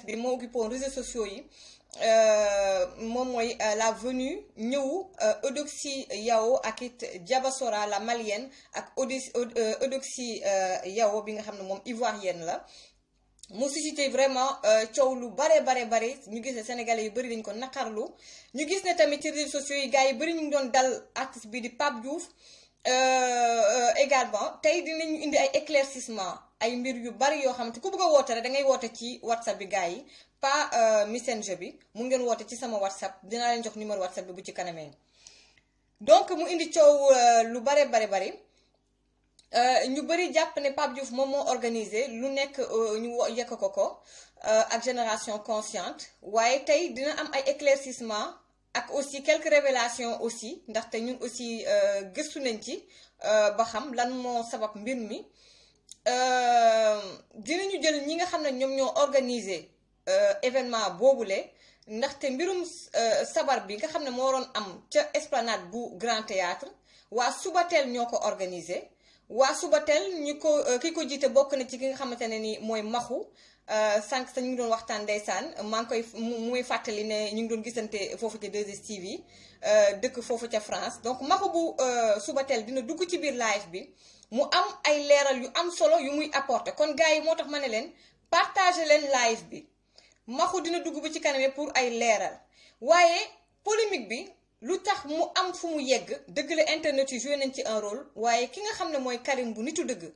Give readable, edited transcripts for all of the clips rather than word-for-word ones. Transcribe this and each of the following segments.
bi moo occupé woon réseaux sociaux yi moom mooy la venue ñëwu Eudoxie Yao ak it Diabasora la malienne ak Eudoxie Yao bi nga xam ne moom ivoirienne la mu suscité vraiment coow lu bare ñu gis ne sénégalais yu bëri dañ ko naqarlu ñu gis ne tamit ci réseaux sociaux yi gars yi bëri ñu ngi doon dal artiste bi di Pape Diouf également tey dinañu indi ay éclaircissement ay mbir yu bari yoo xam te ku bëgg a woote rek da ngay woote ci WhatsApp bi gars yi pas Messenger bi mu ngeen woote ci sama WhatsApp dinaa leen jox numéro WhatsApp bi bu ci kanamee donc mu indi coow lu bari ñu bëri jàpp ne Pape Diouf moom moo organisé lu nekk ñu yekk ko ak génération consciente waaye tey dina am ay éclaircissement ak aussi quelques révélations aussi ndaxte ñun aussi gëstu nañ ci ba xam lan moo sabab mbir mi dinañu jël ñi nga xam ne ñoom ñoo organisé événement boobule ndaxte mbirum sabar bi nga xam ne moo waroon am ca esplanade bu Grand Théâtre waa Subatel ñoo ko organisé waa Subatel ñu ko ki ko jiite bokk na ci ki nga xamante ne ni mooy maxu sànq sa ñu ngi doon waxtaan ndeysaan maa ngi koy muy fàttali ne ñu ngi doon gisante foofu ca 2STV dëkk foofu ca France donc maxu bu Subatel dina dugg ci biir live bi mu am ay leeral yu am solo yu muy apporter kon gars yi moo tax ma ne leen partager leen live bi maxu dina dugg bu ci kaname pour ay leeral waaye polémique bi lu tax mu am fu mu yegg dëgg la internet yi joué nañ ci un rôle waaye ki nga xam ne mooy Karim bu nitu dëgg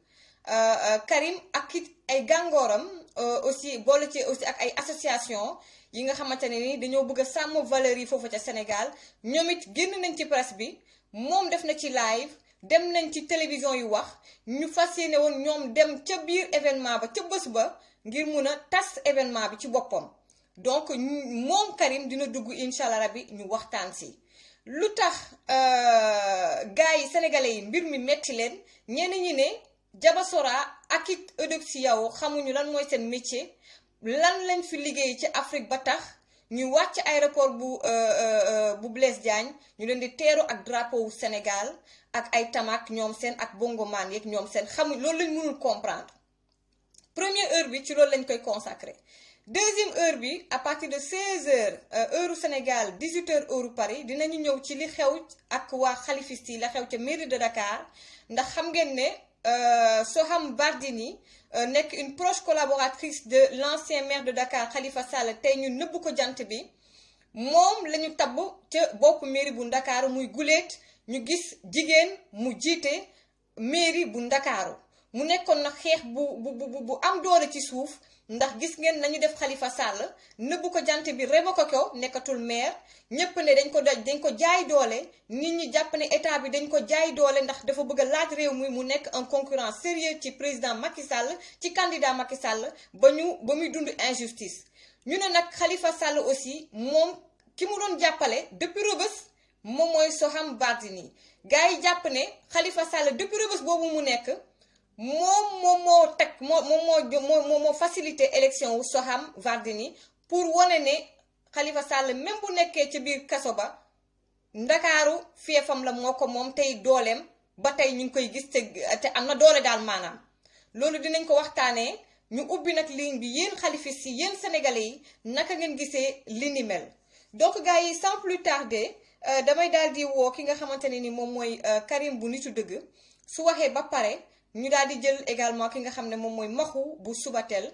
Karim ak it ay gàngooram aussi boole ci aussi ak ay association yi nga xamante ne ni dañoo bëgg a sàmm valeurs yi foofu ca Sénégal ñoom it génn nañ ci presse bi moom def na ci live dem nañ ci télévision yu wax ñu fas yéene woon ñoom dem ca biir événement ba ca bés ba ngir mun a tas événement bi ci boppam donc moom Karim dina dugg incha allah rabi ñu waxtaan si lu tax gars yi sénégalais yi mbir mi metti leen ñenn ñi ne Diabasora ak it Eudoxie Yao xamuñu lan mooy seen métier lan lañ fi liggéey ci Afrique ba tax ñu wàcc aéroport bu Blaise Diagne ñu leen di teeru ak drapeau wu Sénégal ak ay tamak ñoom seen ak bongoman yeeg ñoom seen xamuñ loolu lañ mënul comprendre première heure bi ci loolu lañ koy consacré deuxième heure bi à partir de 16h heure Sénégal 18h heure Paris dinañu ñëw ci li xew ak waa xalifiste yi la xew ca mairie de Dakar ndax xam ngeen ne Soham Wardini nekk une proche collaboratrice de l'ancien maire de Dakar Khalifa Sall tey ñu nëbb ko jant bi moom la ñu tabb ca bopp mairie bu Ndakaaru muy guléet ñu gis jigéen mu jiite mairie bu Ndakaaru mu nekkoon nag xeex bu am doole ci suuf ndax gis ngeen nañu def Khalifa Sall nëbb ko jant bi révoqué ko nekkatul maire ñëpp ne dañ ko jaay doole nit ñi jàpp ne état bi dañ ko jaay doole ndax dafa bëgg a laaj réew mi mu nekk un concurrent sérieux ci président Macky Sall ci candidat Macky Sall ba muy dund injustice ñu ne nag Khalifa Sall aussi moom ki mu doon jàppale depuis Rebeuss moom mooy Soham Wardini gars yi jàpp ne Khalifa Sall depuis Rebeuss boobu mu nekk moom moo facilité élection wu Soham Wardini pour wane ne Khalifa Sall même bu nekkee ci biir kaso ba Ndakaaru fiefam la moo ko moom tey dooleem ba tey ñu ngi koy gis te am na doole daal maanaam loolu dinañ ko waxtaanee ñu ubbi nag ligne bi yéen xalifis yi yéen sénégalais yi naka ngeen gisee li ni mel donc gars yi sans plus tarder damay daal di woo ki nga xamante ne ni moom mooy Karim bu nitu dëgg su waxee ba pare ñu daal di jël également ki nga xam ne moom mooy maxu bu Subatel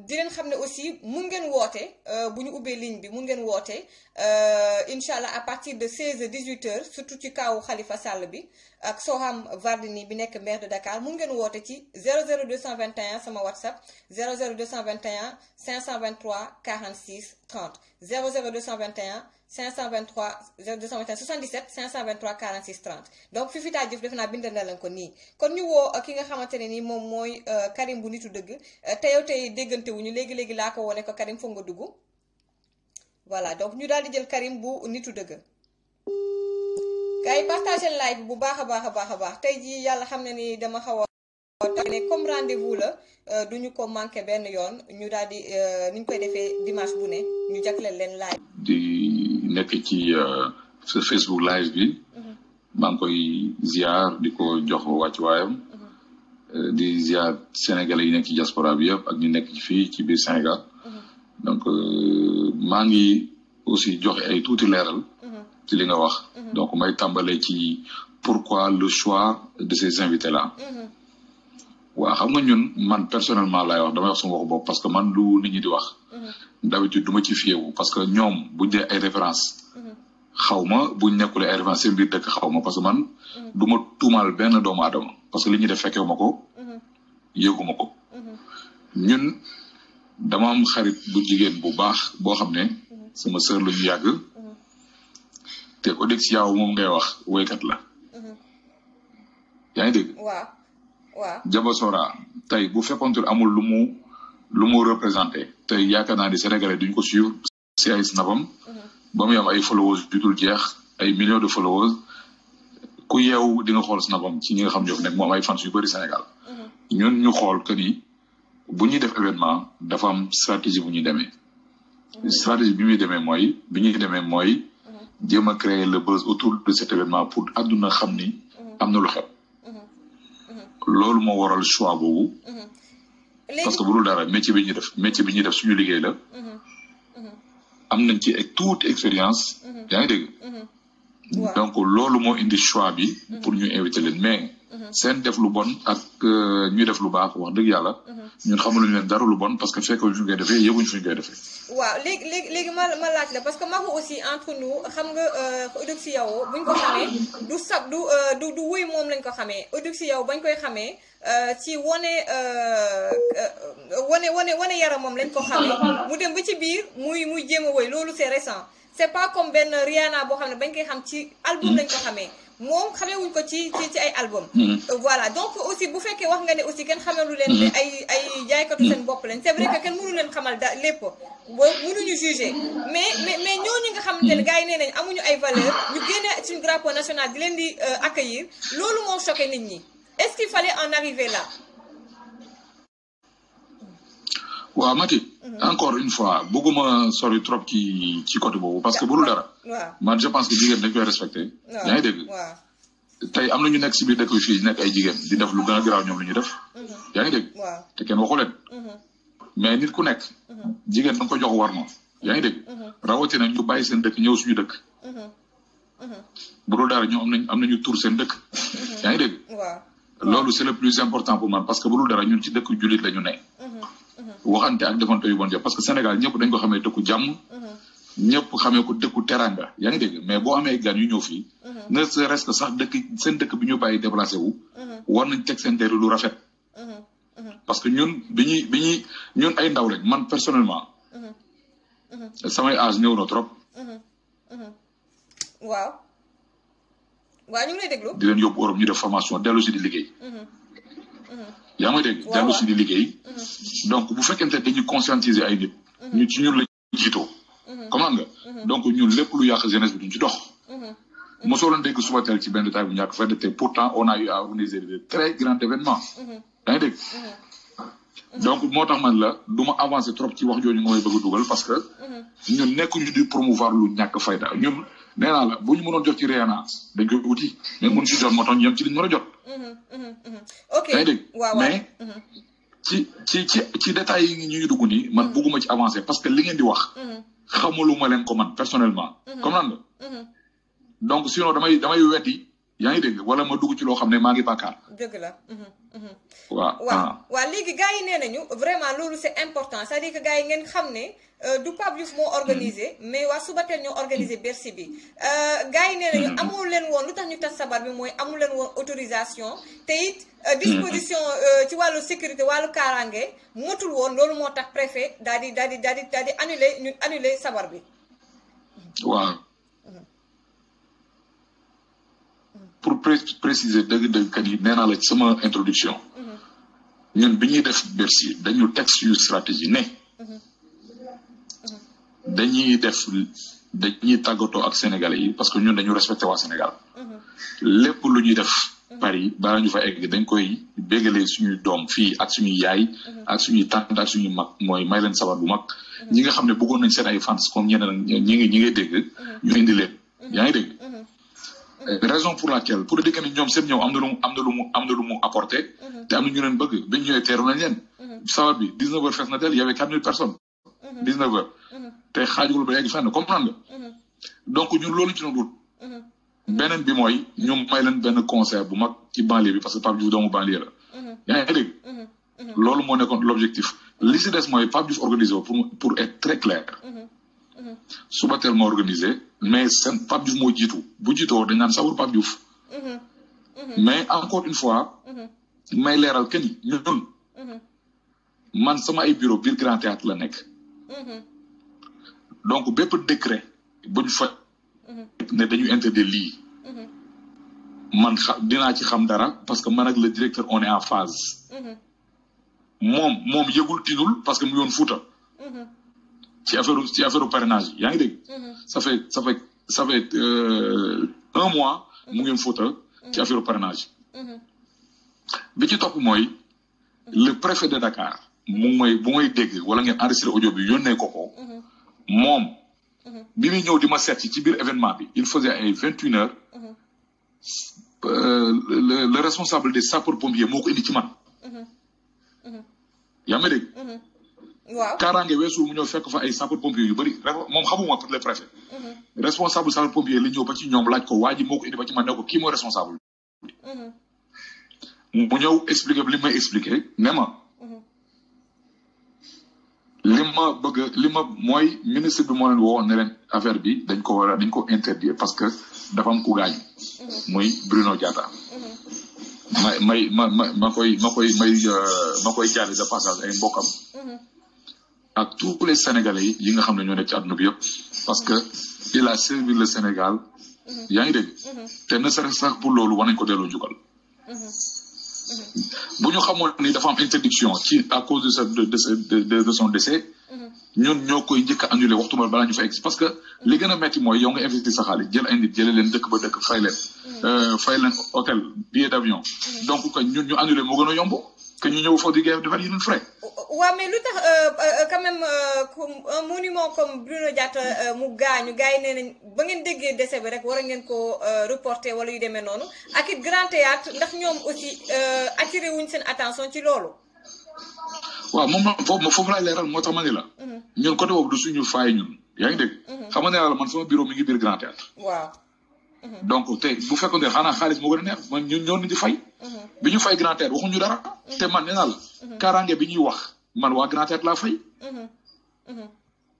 di leen xam ne aussi mun ngeen woote bu ñu ubbee ligne bi mun ngeen woote incha allah à partir de 16h 18h surtout ci kaawu Khalifa Sall bi ak Soham Wardini bi nekk maire de Dakar mun ngeen woote ci 00221 sama WhatsApp 00221 523 46 30 00221 523 0221 77 523 46 30 donc Fifita Diouf def naa bindal na leen ko nii kon ñu woo ki nga xamante ne nii moom mooy Karim bu nitu dëgg tey déggante wuñu léegi laa ko wone ko Karim foog nga dugg voilà donc ñu daal di jël Karim bu nitu dëgg gars yi partagé live bu baax a baax tey jii yàlla xam ne ni dama xaw a ne comme rendez-vous la duñu ko manqué benn yoon ñu daal di ni ñu koy defee dimanche bu ne ñu jagleel leen live di nekk ci sa Facebook live bi maa ngi koy ziar di ko jox wàccuwaayam di ziar sénégalais yi nekk ci diaspora bi yëpp ak ñu nekk fii ci biir Sénégal donc maa ngi aussi joxe ay tuuti leeral ci li nga wax donc may tàmbalee ci pourquoi le choix de ces invités là waaw xam nga ñun man personnellement laay wax damay wax sama waxu bopp parce que man lu nit ñi di wax d'habitude du ma ci fiyewu parce que ñoom buñ dee ay référence xaw ma buñ nekkulee ay référence seen biir dëkk xaw ma parce que man du ma tuumaal benn doomu aadama parce que li ñuy def fekkewu ma ko yëguma ko ñun dama am xarit bu jigéen bu baax boo xam ne sama sœur la ñu yàgg te Odix Yaaw moom ngay wax woykat la yaa ngi dégg waaw Jaba Sora tey bu fekkoonte amul lu mu représenté tey yaakaar naa ni Sénégalais duñ ko suivre si ay snapam ba muy am ay followers yu dul jeex ay millions de followers ku yeewu di nga xool snapam ci ñi nga xam ñoo fi nekk mu am ay fans yu bëri Sénégal ñun ñu xool que ni bu ñuy def événement dafa am stratégie bu ñuy demee stratégie bi ñuy demee mooy jéem a créer le buzz autour de cet événement pour àdduna xam ni am na lu xew loolu moo waral choix boobu parce que bu dul dara métier bi ñuy def suñu liggéey la am nañ ci toute expérience yaa ngi dégg donc loolu moo indi choix bi pour ñu inviter leen mais seen def lu bon ak ñuy def lu baax wax dëgg yàlla ñun xamaluñu leen dara lu bon parce que fekk fu ñu koy defee yëguñ fu ñu koy defee waaw léegi ma laaj la parce que Magu aussi entre nous xam nga Odix Yaaw buñ ko xamee du wuy moom lañ ko xamee Odix Yaaw bañ koy xamee ci wane yaram moom lañ ko xamee mu dem ba ci biir muy jéem a woy loolu c'est récent c'est pas comme benn Rihanna boo xam ne bañ koy xam ci album lañ ko xamee moom xamewuñ ko ci ay album voilà donc aussi bu fekkee wax nga ne aussi kenn xamelu leen ne ay jaaykatu seen bopp leen c'est vrai que kenn mënu leen xamal lépp mënuñu juger mais ñooñu nga xamante ne gars yi nee nañ amuñu ay valeur ñu génne suñu drapeau national di leen di accueillir loolu moo choqué nit ñi est-ce qu'il fallait en arriver là waaw Mati encore une fois bëgguma sori trop ci côté boobu parce que bu dul dara man je pense que jigéen dañ koy respecté yaa ngi dégg tey am na ñu nekk si biir dëkk bi fii nekk ay jigéen di def lu gën a garaaw ñoom lu ñu def yaa ngi dégg te kenn waxu leen mais nit ku nekk jigéen da nga ko jox war ma yaa ngi dégg rawatina ñu bàyyi seen dëkk ñëw suñu dëkk bu dul dara ñoom am nañu tur seen dëkk yaa ngi dégg loolu c'est le plus important pour man parce que bu dul dara ñun ci dëkk jullit la ñu ne waxante ak defante yu bon jëf parce que Sénégal ñëpp dañ ko xamee dëkku jàmm ñëpp xamee ko dëkku teranga yaa ngi dégg mais boo amee gan yu ñëw fii ne serait-ce que sax seen dëkk bi ñu bàyyi déplacé wu war nañ teg seen teru lu rafet parce que ñun ñun ay ndaw lañ man personnellement samay âge ñëw na trop waaw ñu ngi lay déglu di leen yóbbu Europe ñu def formation dellu si di liggéey yaa ngi dégg dellu si di liggéey donc bu fekkente dañuy conscientiser ay nit ñu ci ñun la jiitoo comment nga donc ñun lépp lu yàq jeunesse bi duñ ci dox mosoo leen dégg suba teel ci benn détail bu ñàkk fayda te pourtant on a eu à organiser de très grands événements yaa ngi dégg donc moo tax man la du ma avancer trop ci wax jooju nga may bëgg a dugal parce que ñun nekkuñu di promouvoir lu ñàkk fayda ñun nee naa la bu ñu mënoon jot ci Rihanna dañ koy wuti mais mënu ci jot moo tax ñu yem ci liñ mën a jot ok yaa ngi dégg mais ci détails yi ñuy dugg nii man bëgguma ci avancer parce que li ngeen di wax xamuluma leen ko man personnellement comme nan nga donc sinon damay weddi yaa ngi dégg wala ma dugg ci loo xam ne maa ngi bàkkaar dëgg la waaw léegi gars yi nee nañu vraiment loolu c'est important c'est-à-dire que gars yi ngeen xam ne du Pape Diouf moo organisé mais waa Subatel ñoo organisé Bercy bi gars yi nee nañu amul leen woon lu tax ñu tas sabar bi mooy amul leen woon autorisation te it disposition ci wàllu sécurité wàllu kaaraange motul woon loolu moo tax préfet daal di annulé sabar bi waaw pour préciser dëgg-dëgg kat yi nee naa la ci sama introduction ñun bi ñuy def Bercy dañu teg suñu stratégie ne dañuy tàggatoo ak sénégalais yi parce que ñun dañu respecté waa Sénégal lépp lu ñuy def Paris balaa ñu fa egg dañ koy bégalee suñuy doom fii ak suñuy yaay ak suñuy tante ak suñuy mag mooy may leen sabar bu mag ñi nga xam ne bëggoon nañ seen ay fans comme ñeneen ñi ngay dégg ñu indi leen yaa ngi dégg raison pour laquelle pour dire que ni ñoom seen ñëw am na lu mu apporté te am na ñu leen bëgg ba ñu ñëwee teeru nañ leen sabar bi 19h fees na del y avait 4000 personnes 19h te xaajugul ba léegi fenn comprendre nga donc ñun loolu ci doon wut beneen bi mooy ñu may leen benn concert bu mag ci banlieue bi parce que Pape Diouf doomu banlieue la yaa ngi dégg loolu moo nekkoon l'objectif li si des mooy Pape Diouf organisé pour être très clair Subatel moo organisé mais seen Pape Diouf moo jiitu bu jiitoo dañ naan sawur Pape Diouf mais encore une fois may leeral que ni ñun man sama ay bureau biir Grand Théâtre la nekk donc bépp décret bu ñu fa ne dañuy interdire lii man dinaa ci xam dara parce que man ak le directeur on est en phase moom yëgul tinul parce que mu yoon Fuuta ci affaire parrainage yaa ngi dégg ça fait 1 mois mu ngeen Fuuta ci affaire parrainage bi ci topp mooy le préfet de Dakar mu may bu may dégg wala ngeen enregistré audio bi yónnee ko moom bi muy ñëw di ma seet ci biir événement bi il faisait ay 21h le responsable des sapeurs pompiers moo ko indi ci man yaa ma dégg waaw kaaraange weesu mu ñëw fekk fa ay sapeurs pompiers yu bëri moom xamuma pour le préfet responsable sapeurs pompiers li ñëw ba ci ñoom laaj ko waa ji moo ko indi ba ci man ne ko kii mooy responsable mu ñëw expliqué li may expliqué ne ma li ma mooy ministre bi moo leen woo ne leen affaire bi dañ ko interdire parce que dafa am ku gaañ muy Bruno Diatta ma koy jaale de passage ay mbokkam ak tous les Sénégalais yi nga xam ne ñoo nekk ci àdduna bi yëpp parce que il a servi le Sénégal yaa ngi dégg te ne serait-ce sax pour loolu war nañ ko delloo njukkal bu ñu xamoon ni dafa am interdiction ci à cause de son décès ñun ñoo koy njëkk a annulé waxtu balaa ñu fa egg parce que li gën a metti mooy yow nga investir sa xaalis jël ay nit jëlee leen dëkk ba dëkk fay leen hôtel billet d'avion donc que ñun ñu annulé moo gën a yomb que ñu ñëw foofu di defar yeneen frais. waaw mais lu tax quand même un monument comme Bruno Diatta mu gaañu gars yi nee nañ ba ngeen déggee décès bi rek war ngeen ko reporter wala yu demee noonu ak it Grand Théâtre ndax ñoom aussi attiré wuñ seen attention ci loolu. waaw moom foofu laay leeral moo tax ma ne la. ñun côté boobu du suñu faay ñun yaa ngi dégg. xam nga ne la man sama bureau mi ngi biir Grand Théâtre. waaw. donc te bu fekkoon ne xanaa xaalis moo gën a neex man ñun ñoo ni di fay. bi ñu fay Grand Théâtre waxuñu dara. te man nee naa la. kaaraange bi ñuy wax man waa Grand Théâtre laa fay.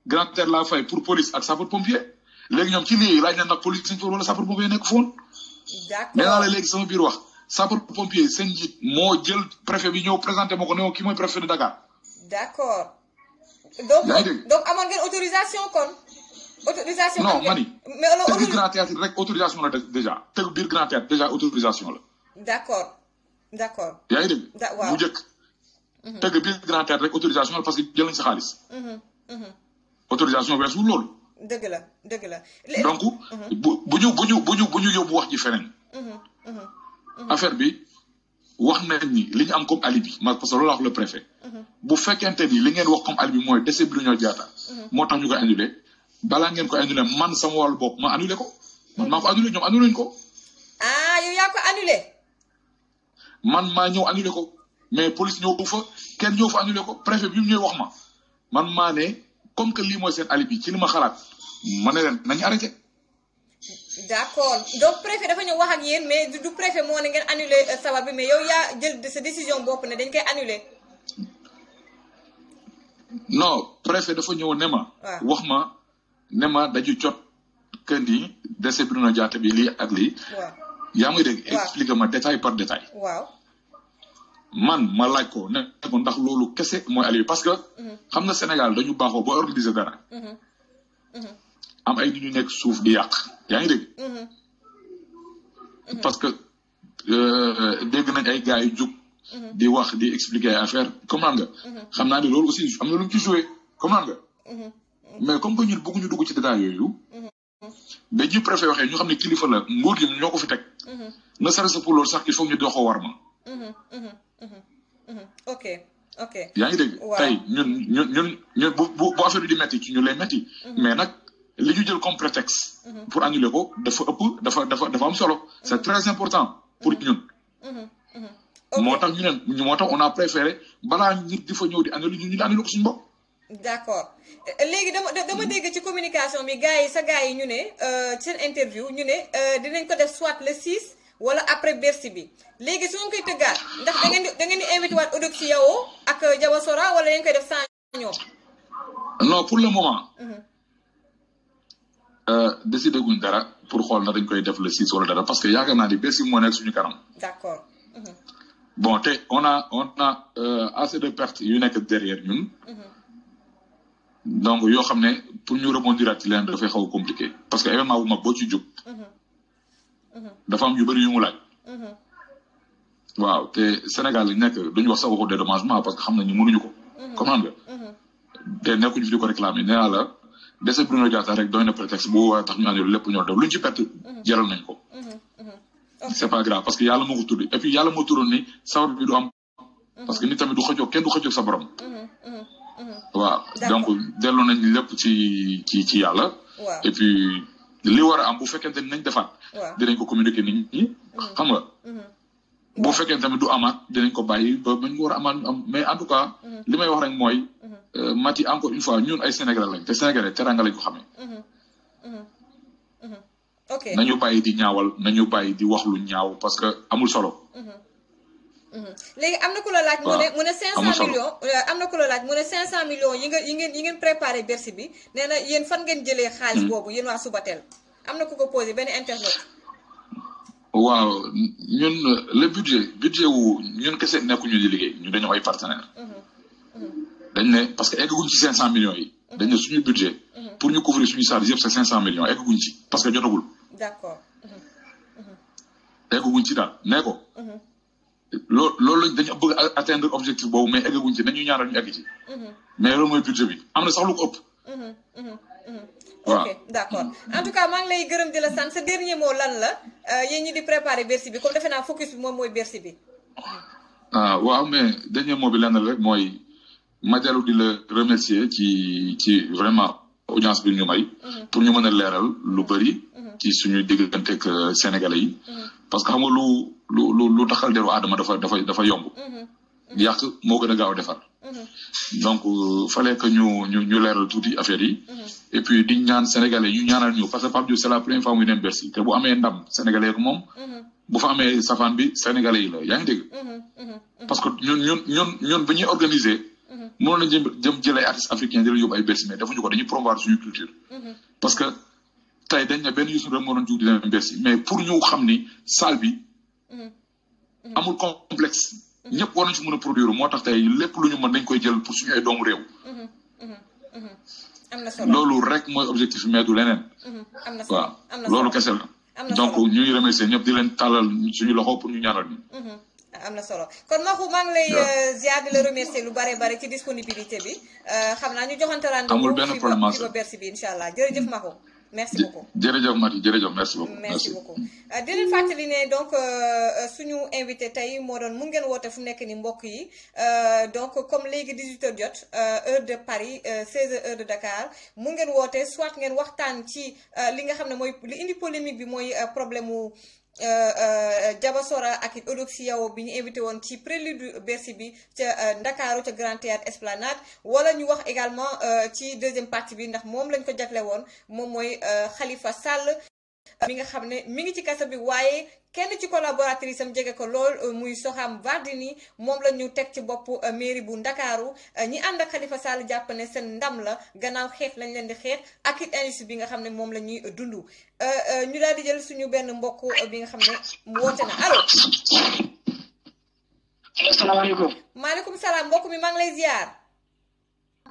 Grand Théâtre laa fay pour police ak sapeur pompier léegi ñoom ci lii laaj na ndax police suñ fa wala sapeur pompier nekk foon. d'accord nee naa la léegi sama biir wax sapeur pompier seen njiit moo jël préfet bi ñëw présenté ma ko ne kii mooy préfet de Dakar. d'accord. yaa ngi dégg donc amoon ngeen autorisation kon. autorisation non mani mais tëgg Grand Théâtre rek autorisation la déjà tëgg biir Grand Théâtre déjà autorisation la. d'accord. yaa ngi dégg. waaw bu njëkk. tëgg biir Grand Théâtre rek autorisation la parce que jël nañ sa xaalis. autorisation weesu loolu. dëgg la. donc bu ñu yóbbu wax ji feneen. affaire bi wax nañ ni li ñu am comme alibi parce que loolu la wax le préfet. bu fekkente ni li ngeen wax comme alibi mooy décès Bruno Diatta. moo tax ñu koy annulé balaa ngeen ko annulé man sama wàllu bopp ma annulé ko man maa ko annulé ñoom annulé ñu ko. ah yow yaa ko annulé. man maa ñëw annulé ko mais police ñëw fa kenn ñëw fa annulé ko préfet bi mu ñëw wax man maa ne comme que lii mooy seen alibi ci li ma xalaat ma ne leen nañu arrêté. d'accord donc préfet dafa ñëw wax ak yéen mais du préfet moo ne ngeen annulé sabar bi mais yow yaa jël sa décision bopp ne dañ koy annulé. non préfet dafa ñëw ne ma. wax ma ne ma dañu jot que ni décès Bruno Diatta bi lii ak lii. waaw yaa ngi dégg. expliqué ma détail par détail. waaw. man ma laaj ko ne ko ndax loolu kese mooy alibi parce que. xam nga Sénégal dañu baaxoo ba organiser dara. am ay nit ñu nekk suuf di yàq yaa ngi dégg. parce que dégg nañ ay gars yu jug. di wax di expliquer ay affaire comprendre nga. xam naa ne loolu aussi am na lu ñu ci joué comprendre nga. mais comme que ñun bëgguñu dugg ci détail yooyu. dañuy préfet waxee ñu xam ne kilifa la nguur gi ñoo ko fi teg. ne serait-ce pour loolu sax il faut ñu doxoo war ma. ok. yaa ngi dégg. tey ñun bu affaire bi di metti ci ñu lay metti. mais nag li ñu jël comme prétexte pour annuler ko dafa ëpp dafa am solo c'est très important pour ñun moo tax on a préféré balaa nit di fa ñëw di annuler ñu annuler ko suñu bopp. d'accord léegi dama dégg ci communication bi gars yi ñu ne seen interview ñu ne dinañ ko def soit le 6 wala après Bercy bi léegi su ngeen koy tëggaat ndax da ngeen di invité waat Eudoxie Yao ak Diabasora wala ngeen koy def sans ñoom. non pour le moment. décidé guñ dara pour xool na dañ koy def le 6 wala dara parce que yaakaar naa ni Bercy moo nekk suñu kanam. d'accord. bon te on a assez de pertes yu nekk derrière ñun. donc yoo xam ne pour ñu rebondir ci leen dafay xaw a compliqué parce que événement bu mag boo ci jóg. dafa am yu bëri yu mu laaj. waaw te Sénégal li nekk duñu wax sax waxu dédommagement parce que xam nañu mënuñu ko. comprendre nga. te nekkuñu fi di ko réclamer nee naa la dese Bruno Diatta rek doy na prétexte bu war a tax ñu annulé lépp ñoo def luñ ci perte jaral nañ ko. c'est pas grave parce que yàlla moo ko tudd et puis yàlla moo tuddoon ni sawar bi du am. parce que nit tamit du xëccoo kenn du xëccoo sa borom. waaw donc delloo nañ lépp ci yàlla. et puis li war a am bu fekkente ni nañ defaat. dinañ ko communiquer nit ñi. xam nga. bu fekkente tamit du amaat dinañ ko bàyyi ba bañ ko war a amaat am mais en tout cas. li may wax rek mooy. Mati encore une fois ñun ay Sénégalais lañ te Sénégalais teranga lañ ko xamee. ok nañu bàyyi di ñaawal nañu bàyyi di wax lu ñaaw parce que amul solo. léegi am na ku la laaj. mu ne 500 millions. am na ku la laaj mu ne 500 millions yi ngeen préparé Bercy bi nee na yéen fan ngeen jëlee xaalis boobu yéen waa Subatel am na ku ko posé benn internet. waaw ñun le budget wu ñun kese nekkuñu di liggéey ñu dañoo ay partenaires. dañ ne parce que eggaguñ ci 500 millions yi. dañ ne suñu budget. pour ñu couvrir suñu charge yëpp c'est 500 millions eggaguñ ci parce que jotagul. d'accord. eggaguñ ci daal nee ko. loolu lañ dañu bëgg atteindre objectif boobu mais eggaguñ ci nañu ñaanal ñu egg ci. mais loolu mooy budget bi am na sax lu ko ëpp. ok d'accord en tout cas maa ngi lay gërëm di la sant sa dernier mot lan la yéen ñi di préparer Bercy bi comme defe naa focus bi moom mooy Bercy bi. waaw mais dernier mot bi lenn rek mooy ma dellu di la remercier ci vraiment audience bi ñu may. pour ñu mën a leeral lu bëri. ci suñu diggante ak Sénégalais yi. parce que xam nga lu taxal deru aadama dafa yomb. yàq moo gën a gaaw a defar. donc fallait que ñu leeral tuuti affaire yi. et puis di ñaan Sénégalais ñu ñaanal ñu parce que Pape Diouf c'est la première fois muy dem Bercy te bu amee ndam Sénégalais ko moom. bu fa amee safaan bi Sénégalais yi la yaa ngi dégg. parce que ñun bi ñuy organiser. mënoon nañu jëm jëlee artistes africains di la yóbbu ay Bercy mais defuñu ko dañuy promouvoir suñu culture. parce que tey dañ ne benn Youssou Ndour moo doon jug di dem Bercy mais pour ñu xam ni salle bi. amul complexe. ñëpp war nañu ci mën a produire moo tax tey lépp lu ñu mën dañ koy jël pour suñu ay doomu réew. am na solo loolu rek mooy objectif mais du leneen. am na solo waaw loolu kese la. donc ñu ngi remercier ñëpp di leen tàllal suñu loxo pour ñu ñaanal ñu. am na solo kon Maxu maa ngi lay ziar di la remercier lu bare ci disponibilité bi xam naa ñu joxante rendez-vous. amul benn problème fi ba Bercy bi incha allah jërëjëf Maxu. merci beaucoup jërëjëf Mati jërëjëf merci beaucoup. merci beaucoup di leen fàttali ne donc suñu invité tey moo doon mun ngeen woote fu nekk ni mbokk yi donc comme léegi 18h jot heure de Paris 16h heure de Dakar mun ngeen woote soit ngeen waxtaan ci li nga xam ne mooy li indi polémique bi mooy problème mu Diabasora ak Eudoxie Yao bi ñu invité woon ci prélude Bercy bi ca Ndakaaru ca Grand Théâtre Esplanade wala ñu wax également ci deuxième partie bi ndax moom lañ ko jagle woon moom mooy Khalifa Sall mi nga xam ne mi ngi ci kaso bi waaye kenn ci collaboratrice am jege ko lool muy Soham Wardini moom la ñu teg ci bopp mairie bu Ndakaaru ñi ànd ak Khalifa Sall jàpp ne seen ndam la gannaaw xeex lañ leen di xeex ak it injustice bi nga xam ne moom la ñuy dund ñu daal di jël suñu benn mbokk bi nga xam ne mu woote na allo. asalaamaaleykum. maaleykum salaam mbokk mi maa ngi lay ziar.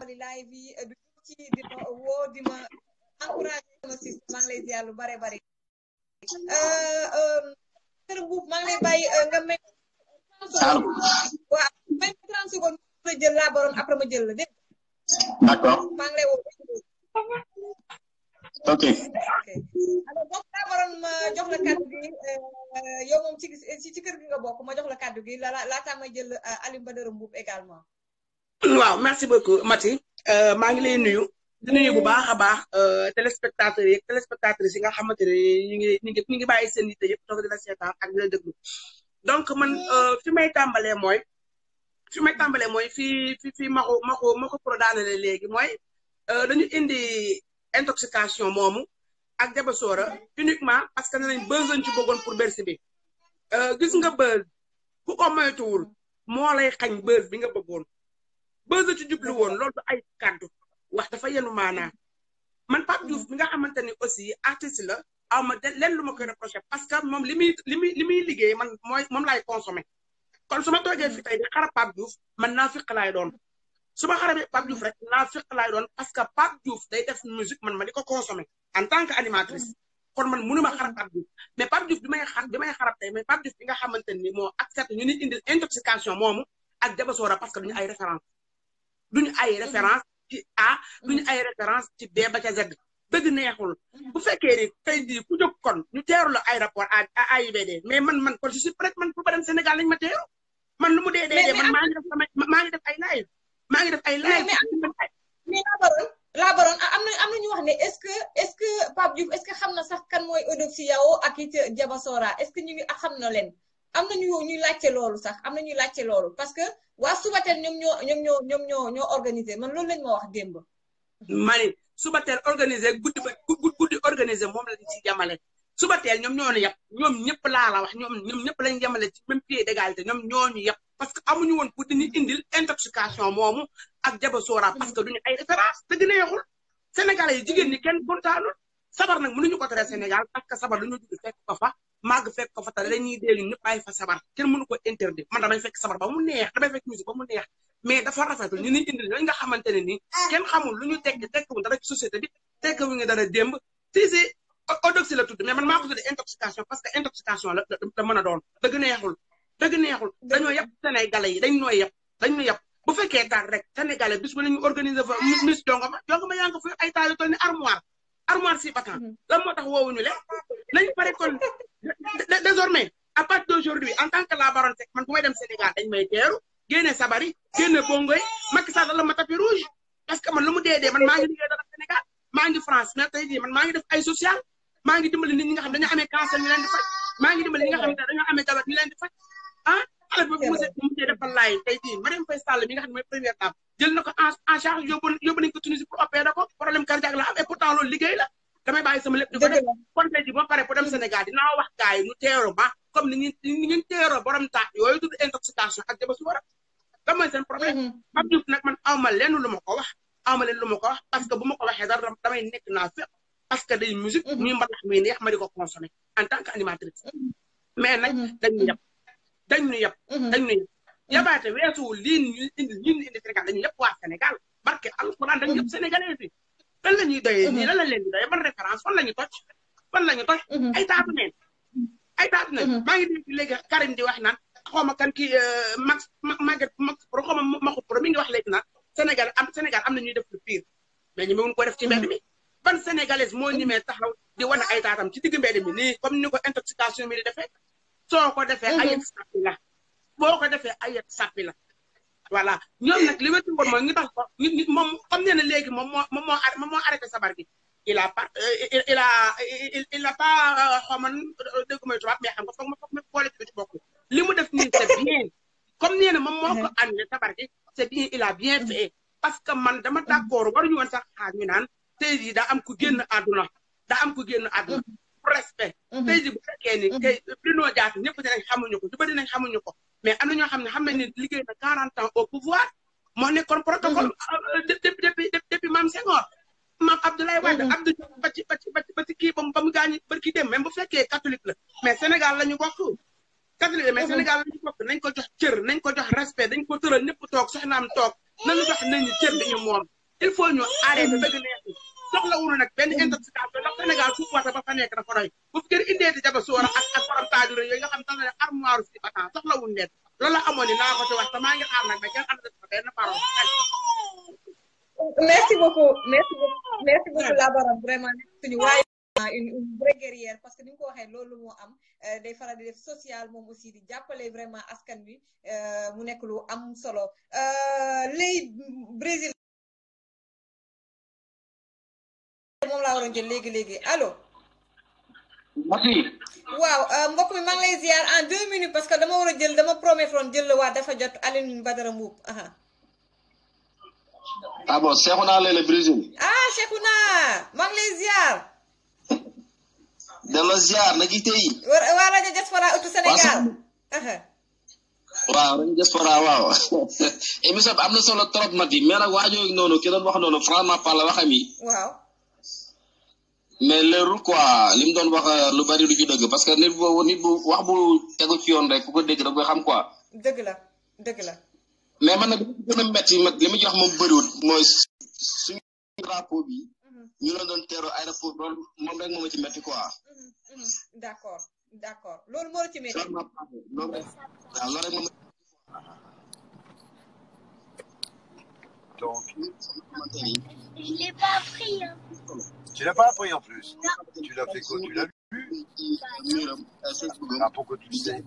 live bi du ci di ma woo di ma encouragé sama sis maa ngi lay ziar lu bare kër buub maa ngi lay bàyyi nga may. waaw may 30 secondes ma jël laa baroon après ma jël la dégg. d'accord maa ngi lay woo. ok. alors donc laa baroon ma jox la kàddu gi yow moom ci kër gi nga bokk ma jox la kàddu gi laataa may jël Alioune Badara Mboup également. waaw merci beaucoup Mati maa ngi lay nuyu di nuyu bu baax a baax téléspectateurs yi téléspectatrices yi nga xamante ne ñu ngi bàyyi seen yitte yëpp toog di la seetaan ak di la déglu donc man fi may tàmbalee mooy fii maxu pro daanale léegi mooy dañu indi intoxication moomu ak Diabasoora uniquement parce que ne nañ buzz lañ ci bëggoon pour Bercy bi gis nga buzz ku ko moytuwul moo lay xañ buzz bi nga bëggoon buzz la ci jublu woon loolu du ay kàddu wax dafa yenu maanaa man Pape Diouf mi nga xamante ni aussi artiste la aw ma leen lu ma koy reproché parce que moom li muy liggéey man moom laay consommé kon su ma toogee fi tey di xarab Pape Diouf man naa fiq laay doon su ma xarabee Pape Diouf rek naa fiq laay doon parce que Pape Diouf day def musique man ma di ko consommé en tant que animatrice kon man mënuma xarab Pape Diouf mais Pape Diouf bi may xarab tey mais Pape Diouf bi nga xamante ni moo accepté ñu ni indil intoxication moomu ak Diabasoora parce que duñu ay référence ci A duñu ay référence ci B ba ca Z dëgg neexul bu fekkee ni tey jii ku jóg kon ñu teeru la aéroport à AIBD mais man kon je suis prête man pour ba dem Sénégal lañu ma teeru man lu mu dee man maa ngi def ay live mais la baroon am na ñu wax ne est-ce que Pape Diouf est-ce que xam na sax kan mooy Eudoxie Yao ak it Diabasoora est-ce que ñu ngi xam na leen am na ñuy laajte loolu sax am na ñuy laajte loolu parce que waa Subatel ñoom ñoo organisé man loolu lañ ma wax démb. mani Subatel organisé guddi organisé moom lañ ci jamale Subatel ñoom ñoo ñu yab ñoom ñëpp laa la wax ñoom ñëpp lañ jamale ci même pied d'égalité ñoom ñoo ñu yab parce que amuñu woon pour dañuy indil intoxication moomu ak Diabasoora parce que duñu ay référence dëgg neexul Sénégalais yi jigéen ñi kenn kontaanul sabar nag mënuñu ko tere Sénégal parce que sabar dañoo judd fekk ko fa màgg fekk ko fa te dañuy dee ñun ñëpp bàyyi fa sabar kenn mënu ko interdit man damay fekk sabar ba mu neex damay fekk musique ba mu neex mais dafa rafetul ñu ni indil yooyu nga xamante ne nii kenn xamul lu ñu tekkiwul dara ci société bi tekkiwuñu dara démb si Eudoxie la tudd mais man maa ko tuddee intoxication parce que intoxication la mën a doon dëgg neexul dañoo yàpp Sénégalais yi dañ ñu yàpp bu fekkee taal rek Sénégalais bis bu la ñu organiser fa Miss jongama yaa ngi ko fi ay taal yu toll ni armoire si vacant lan moo tax woowuñu leen nañu pare kon désormais à partir d'aujourd'hui en tant que la baronne Seck man bu may dem Sénégal dañ may teeru génne sabari génne bongoy Macky Sall la ma tapis rouge parce que man lu mu dee man maa ngi liggéey dara Sénégal maa ngi France mais tey jii man maa ngi def ay social maa ngi dimbali nit ñi nga xam dañoo amee cancer ñu leen di faj maa ngi dimbali ñi nga xam ne dañoo amee jabar ñu leen di faj xale boobu monsieur defal laay tey jii Marième Faye Sall mi nga xam ne mooy première dame jël na ko en charge yóbbu nañ ko Tunisie pour opérer ko problème cardiaque la am et pourtant loolu liggéey la damay bàyyi sama lépp di ko def kon tey jii ba pare pour dem Sénégal dinaa wax gars yi ñu teeroo ma comme ni ñu teeroo borom taat yooyu tudd intoxication ak Diabasoora da mooy seen problème Pape Diouf nag man awma lenn lu ma ko wax parce que bu ma ko waxee dara damay nekk naa fépp parce que day musique muy mbalax muy neex ma di ko consommer en tant que animatrice mais nag dañu yab yabaate weesuwul lii ñu indi Sénégal dañu yëpp waa Sénégal barke alxuraan dañu yëpp sénégalais bi lan la ñuy doyee nii lan la leen di doyee ban référence fan la ñu toj ay taatu neen maa ngi dégg léegi Karim di wax naan xaw ma kan kii Max Pro xaw ma Maxu Pro mi ngi wax léegi naan Sénégal am na ñuy def lu pire mais ñu mun ko def ci mbedd mi ban sénégalaise moo ñimee taxaw di wane ay taatam ci digg mbedd mi nii comme ni ko intoxication mi di defee soo ko defee ayet sàppi la boo ko defee ayet sàppi la voilà ñoom nag li wetu woon mooy ñu tax ko nit moom comme nee na léegi moom moo arrêté sabar gi il a pas xaman dégg may tubaab mais xam nga foog ma boole ci bokk li mu def nii c'est bien comme nee na moom moo ko annulé sabar gi c'est bien il a bien fait parce que man dama d'accord waruñu woon sax xaar ñu naan tey jii daa am ku génn àdduna respect tey jii bu fekkee ni tey Bruno Diatta ñëpp dinañ xamuñu ko ñu bëri nañ xamuñu ko mais am na ñoo xam ne xam nañ ne liggéey na 40 ans au pouvoir moo nekkoon protocole depuis Mame Senghor Mame Abdoulaye Wade Abdou ba ci kii ba mu gaañi barki dem même bu fekkee catholique la mais Sénégal la ñu bokk catholique la mais Sénégal la ñu bokk nañ ko jox cër nañ ko jox respect dañ ko tëral ñëpp toog soxnaam toog nañu jox nañ ñu cër dañu moom il faut ñu arrêté dëgg neexi soxla wunu nag benn intoxication ndax Sénégal suuf wata ba fa nekk dafa doy bu fi gën indeeti Diabasoora ak borom taajure yooyu nga xam ne ne armoire si batan soxla wunu leen loolu la amoon ni naa ko ci wax te maa ngi xaar nag mais kenn am na benn parole merci beaucoup la baronne vraiment suñu waaye une vraie guerrière parce que ni nga ko waxee loolu moo am day faral di def social moom aussi di jàppale vraiment askan wi mu nekk lu am solo lay Brésil moom laa waroon jël léegi allo. merci. waaw mbokk mi maa ngi lay ziar en 2 minutes parce que dama war a jël dama promettre jël la waa dafa jot Alioune Badara Mbuub. ah bon Cheikhouna Lele Brésil. ah Cheikhouna maa ngi lay ziar. delloo ziar na ji tey. waa rajo Diaspora Ëttu Sénégal. waaw rajo Diaspora waaw. émission bi am na solo trop Mati mais nag waajoo noonu ki doon wax noonu franchement par la waxam yi. waaw. mais leerul quoi li mu doon wax lu bari du ci dëgg parce que nit bu wax bu tegu ci yoon rek ku ko dégg da koy xam quoi. dëgg la. mais man nag li gën a métti li mu jox moom bëriwul mooy suñu drapeau bi. ñu la doon teeru aéroport loolu moom rek moo ma ci métti quoi. d'accord loolu moo la ci métti. loolu rek moom. Donc, je l'ai pas appris. Hein. Tu l'as pas appris en plus. Non. Tu l'as fait quoi? Tu l'as lu? Ah, pourquoi tu le sais?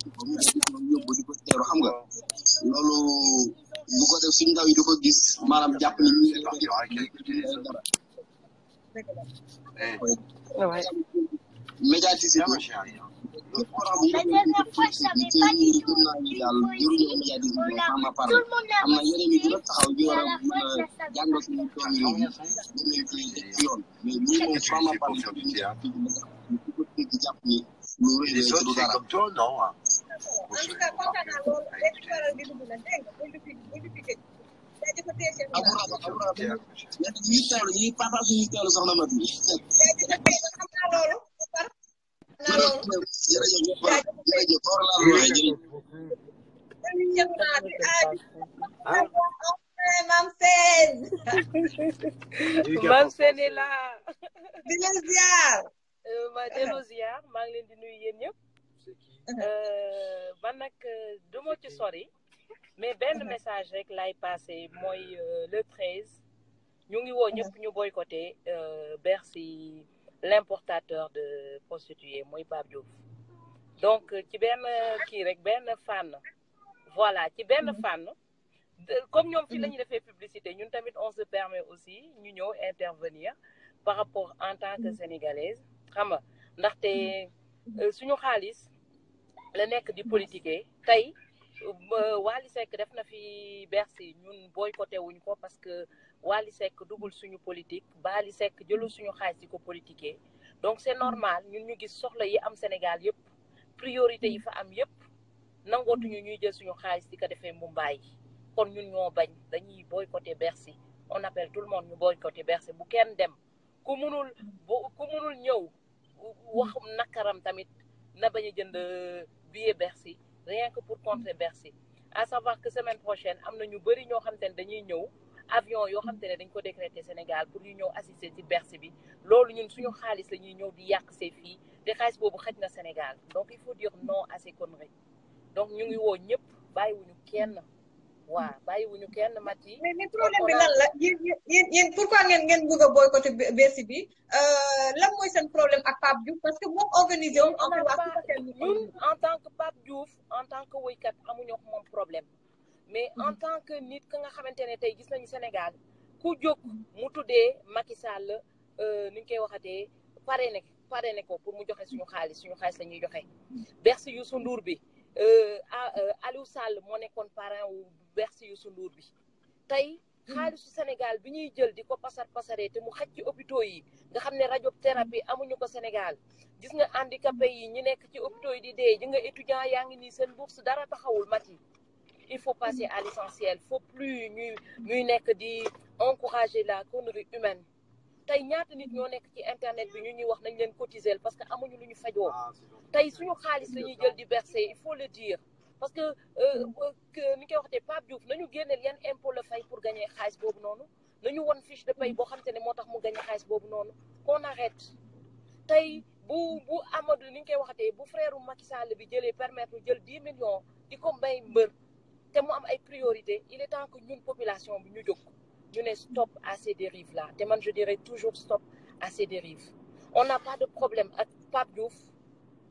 loolu bu ko def suñu ndaw yi di ko gis maanaam jàpp ni ñu c'est parti avec écouter les autres. médiatisé Bien, ma chérie. la dernière fois, je savais pas du tout. Tout le monde l'a reçu. Et à la fin, je la savais pas. Qu'est-ce que tu fais pour faire du théâtre? Et les autres, c'est comme toi, non? Mam Sène est là. di leen ziar. ma dellu ziar maa ngi leen di nuyu yéen ñëpp. man nag du ma ci sori. mais benn message rek lay passé mooy le 13 ñu ngi woo ñëpp ñu boycotté Bercy l'importateur de prostituées mooy Pape Diouf. donc ci benn kii rek benn fànn voilà ci benn fànn comme ñoom fii la ñuy defee publicité ñun tamit on se permet aussi ñu ñëw intervenir par rapport en tant que sénégalaise xam nga ndaxte suñu xaalis la nekk di politiquer tey Wally Seck def na fi Bercy ñun boycotté wuñ ko parce que Wally Seck dugul suñu politique Wally Seck jëlul suñu xaalis di ko politiquer donc c'est normal ñun ñu gis soxla yi am Sénégal yëpp priorité yi fa am yëpp nangootuñu ñuy jël suñu xaalis di ko defee Mumbai kon ñun ñoo bañ dañuy boycotter Bercy on appelle tout le monde ñu boycotter Bercy bu kenn dem ku munul ñëw wax nakaram tamit na bañ a jënd billet Bercy rien que pour contrer Bercy à savoir que semaine prochaine am na ñu bëri ñoo xam te ne dañuy ñëw avion yoo xam te ne dañ ko décréter Sénégal pour ñu ñëw assister ci Bercy bi loolu ñun suñu xaalis la ñuy ñëw di yàq see fii te xaalis boobu xëj na Sénégal donc il faut dire non à ces conneries donc ñu ngi woo ñëpp bàyyiwuñu kenn waaw bàyyiwuñu kenn Mati. mais problème bi lan la yéen pourquoi ngeen bëgg a boycotter Bercy bi lan mooy seen problème ak Pape Diouf parce que moom organisé wu. ñun en tant que Pape Diouf en tant que woykat amuñu moom problème mais en tant que nit ka nga xamante ne tey gis nañu Sénégal ku jóg mu tuddee Macky Sall ni ñu koy waxatee parrainé ko pour mu joxe suñu xaalis la ñuy joxe. Bercy Youssou Ndour bi Aliou Sall moo nekkoon parrain wu Bercy Youssou Ndour bi tey xaalisu Sénégal bi ñuy jël di ko pasaree te mu xaj ci hôpitaux yi nga xam ne radiothérapie amuñu ko Sénégal gis nga handicapé yi ñi nekk ci hôpitaux yi di dee ji nga étudiant yaa ngi nii seen bourse dara taxawul Mati il faut passer à l'essentiel faut plus ñuy nekk di encourager la connerie humaine tey ñaata nit ñoo nekk ci internet bi ñu ñuy wax nañ leen cotiser parce que amuñu lu ñu fajoo tey suñu xaalis la ñuy jël di verser il faut le dire parce que ni koy waxatee Pape Diouf nañu génneel yan impôt la fay pour gagner xaalis boobu noonu nañu won fiche de paye boo xam te ne moo tax mu gagner xaalis boobu noonu qu'on arrête tey bu Amadou ni ñu koy waxatee bu frère Macky Sall bi jëlee permettre jël 10 millions di ko mbay mbër te mu am ay priorité il est temps que ñun population bi ñu jóg ñu ne stop à ces dérives là te man je dirais toujours stop à ces dérives on n'a pas de problème ak Pape Diouf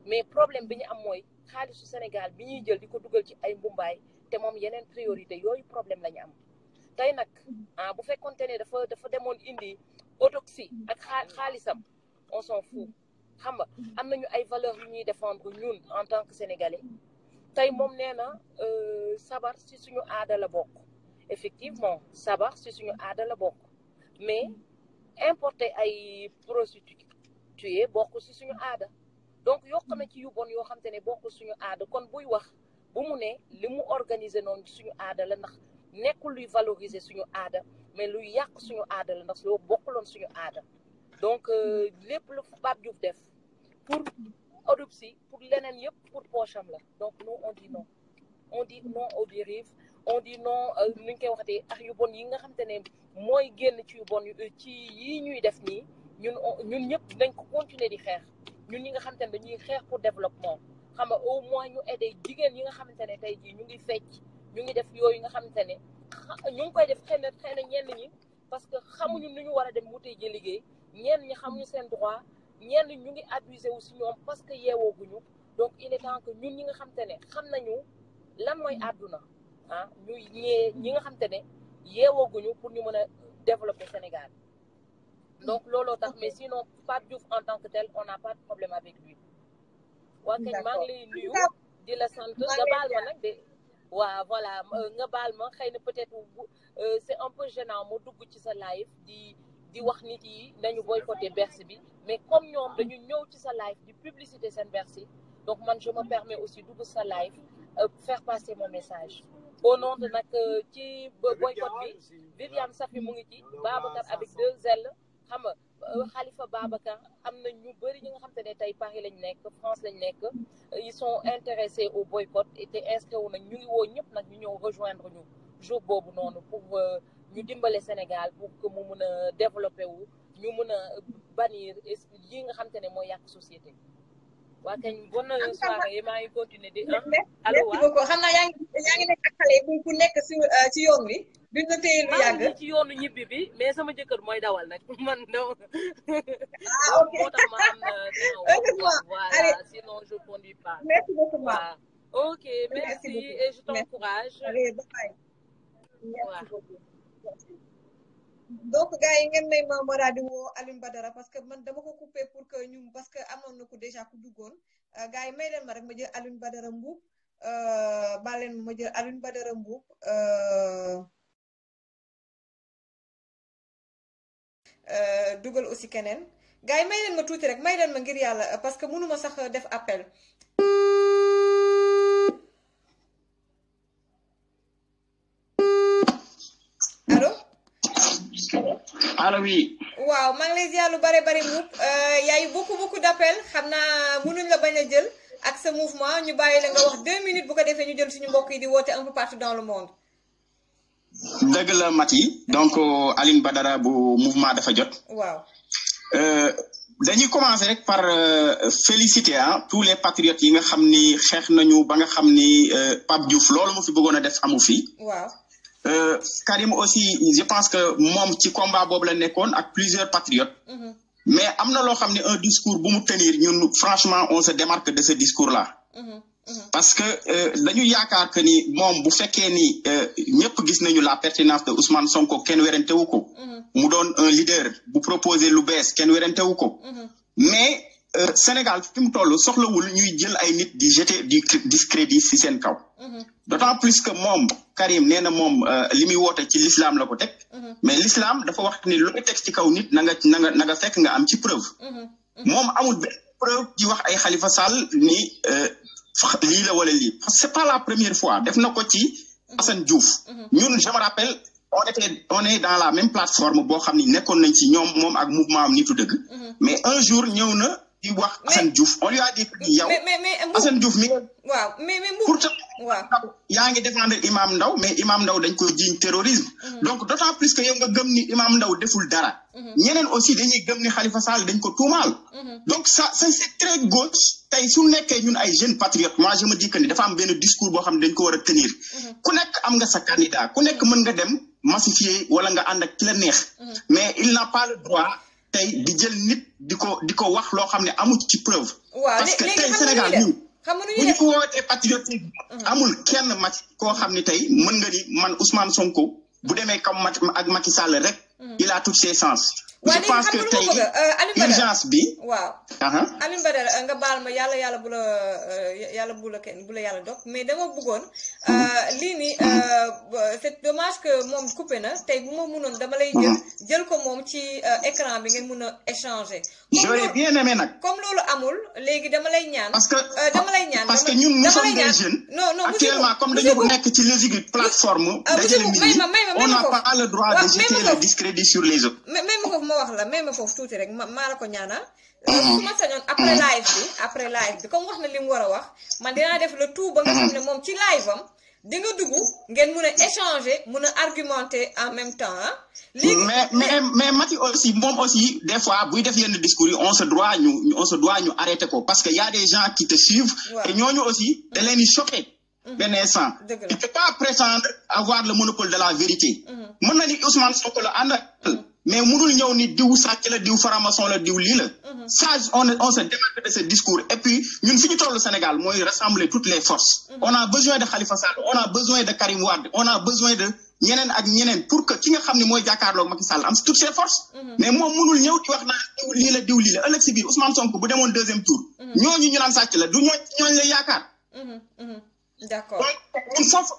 mais problème bi ñu am mooy xaalisu Sénégal bi ñuy jël di ko dugal ci ay mbumbaay te moom yeneen priorité yooyu problème la ñu am tey nag bu fekkonte ne dafa demoon indi autopsie ak xaalisam on s'en fout xam nga am nañu ay valeurs yu ñuy défendre ñun en tant que sénégalais tey moom nee na sabar si suñu aada la bokk effectivement sabar si suñu aada la bokk mais importer ay prostituées bokk si suñu aada donc yokk na ci yu bon yoo xam te ne bokk suñu aada kon buy wax bu mu ne li mu organiser noonu suñu aada la ndax nekkul luy valoriser suñu aada mais luy yàq suñu aada la ndax loo bokkuloon suñu aada donc lépp lu Pape Diouf def pour autopsie pour leneen yëpp pour poche am la donc nous on dit non aux dérives on dit non ni ñu koy waxatee ak yu bon yi nga xam te ne mooy génn ci yu bon ci yi ñuy def nii ñun ñëpp dañ ko continuer di xeex ñun ñi nga xam te ne dañuy xeex pour développement xam nga au moins ñu aider jigéen yi nga xamante ne tey jii ñu ngi fecc ñu ngi def yooyu nga xamante ne ñu ngi koy def xëy na ñenn ñi parce que xamuñu nu ñu war a dem wutee ji liggéey ñenn ñi xamuñu seen droit ñenn ñu ngi abusé wu si ñoom parce que yeewooguñu donc il est temps que ñun ñi nga xamante ne xam nañu lan mooy àdduna ah ñu ñi nga xamante ne yeewooguñu pour ñu mën a développer Sénégal donc looloo tax mais sinon Pape Diouf en tant que tel on n'a pas de problème avec lui. waa kañ maa ngi lay nuyu di la sant nga baal ma nag de waaw voilà nga baal ma xëy na peut-être c'est un peu gênant mu dugg ci sa live di wax nit yi nañu boycotter Bercy bi mais comme ñoom dañu ñëw ci sa live di publicité seen Bercy donc man je me permets aussi dugg sa live faire passer mon message au nom de nag ci boycott bi Viviane Safi mu ngi ci Babacar avec 2 L xam nga Khalifa Babacar am na ñu bëri ñi nga xam te ne tey Paris lañ nekk France lañ nekk ils sont intéressés au boycott et te inscrits wu nag ñu ngi woo ñëpp nag ñu ñëw rejoindre ñu jour boobu noonu pour ñu dimbale Sénégal pour que mu mun a développer wu ñu mun a bannir yi nga xam te ne mooy yàq société waa kañ bonne soirée maa ngi continuer di allo merci beaucoup xam naa yaa ngi nekk ak xale bu nekk ci yoon bi duñ la téye lu yàgg ci yoonu ñibbi bi mais sama jëkkër mooy dawal nag man daw ok moo tax ma am voilà sinon je conduis pas merci beaucoup ok merci et je t'encourage allez bye merci beaucoup donc gars yi ngeen may ma daal di woo Alioune Badara parce que man dama ko coupé pour que ñu parce que amoon na ko déjà ku duggoon gars yi may leen ma rek ma jël Alioune Badara Mboup baal leen ma jël Alioune Badara Mboup dugal aussi keneen gars yi may leen ma tuuti rek may leen ma ngir yàlla parce que mënuma sax def appel allo allo oui. waaw maa ngi lay ziar lu bare Mboup y a eu beaucoup d'appels xam naa mënuñ la bañ a jël ak sa mouvement ñu bàyyi la nga wax 2 minutes bu ko defee ñu jël suñu mbokk yi di woote un peu partout dans le monde. dëgg la Mati donc Alioune Badara bu mouvement dafa jot. waaw. dañuy commencer rek par féliciter tous les patriotes yi nga xam ni xeex nañu ba nga xam ni Pape Diouf loolu mu fi bëggoon a def amu fi. waaw. Karim aussi je pense que moom ci combat boobu la nekkoon ak plusieurs patriotes. mais am na loo xam ne un discours bu mu tenir ñun franchement on se démarque de ce discours là. parce que dañu yaakaar que ni moom bu fekkee ni ñëpp gis nañu la pertinence de Ousmane Sonko kenn werantewu ko. mu doon un leader bu proposer lu bees kenn werantewu ko. mais Sénégal fi mu toll soxlawul ñuy jël ay nit di jeter du discrédit ci seen kaw. d'autant plus que moom Karim nee na moom li muy woote ci l'islam la ko teg. mais l'islam dafa wax ni lu nga teg ci kaw nit na nga fekk nga am ci preuve. moom amul benn preuve ci wax ay Khalifa Sall ni lii la wala lii parce que c'est pas la première fois def na ko ci Assane Diouf. ñun je me rappelle on est dans la même plateforme boo xam ni nekkoon nañ ci ñoom moom ak mouvement am nitu dëgg. mais un jour ñëw na di wax Assane Diouf on lui a dit que yow. Assane Diouf mi. waaw mais pourtant. waaw yaa ngi défendre Imam Ndaw mais Imam Ndaw dañ ko jiiñ terrorisme. donc d'autant plus que yow nga gëm ni Imam Ndaw deful dara. ñeneen aussi dañuy gëm ni Khalifa Sall dañ ko tuumaal. donc ça c'est très gauche tey su nekkee ñun ay jeunes patriotes moi je me dis que ni dafa am benn discours boo xam ne dañ ko war a tenir. ku nekk am nga sa candidat ku nekk mën nga dem massifier wala nga ànd ak ki la neex. mais il n'a pas le droit tey di jël nit di ko wax loo xam ne amul ci preuve. parce que tey Sénégal ñun. bu ñu ko wootee patriotique amul kenn koo xam ne tey mën nga ni man Ousmane Sonko bu demee comme ak Macky Sall rek il a toutes ses chances. Je pense que tey urgence bi. waaw Alioune Badara nga baal ma yàlla bu la kenn bu la yàlla dog mais dama bëggoon lii nii c'est dommage que moom coupé na tey bu ma mënoon dama lay jël ko moom ci écran bi ngeen mën a échanger. j'aurais bien aimé nag. comme loolu amul léegi dama lay ñaan. parce que dama lay ñaan parce que ñun nous sommes des jeunes. non actuellement comme dañu nekk ci logique plateforme. dajale nit ñi on n'a pas le droit de jeter le discrédit sur les autres. même foofu ma wax la même foofu tuuti rek maa la ko ñaana su ma sañoon après live bi comme wax na li mu war a wax man dinaa def le tout ba nga xam ne moom ci live am di nga dugg ngeen mun a échanger mun a argumenter en même temps mais Macky aussi moom aussi des fois buy def yenn discours yi on se doit ñu arrêter ko parce que y a des gens qui te suivent et ñooñu aussi da leen di choquer benn instant tu peux pas prétendre avoir le monopole de la vérité mën na ni Ousmane Sonko la ànd mais mënul ñëw ni diw sàcc la diw faramason la diw lii la ça on se démarque de ce discours et puis ñun fi ñu toll Sénégal mooy rassembler toutes les forces on a besoin de Khalifa Sall on a besoin de Karim Wade on a besoin de ñeneen ak ñeneen pour que ki nga xam ne mooy jàkkaarloog Macky Sall am toutes ses forces mais moom mënul ñëw di wax naa diw lii la ëllëg si biir Ousmane Sonko bu demoon deuxième tour ñooñu ñu naan sàcc la du ñooñu la yaakaar d'accord ñun foofu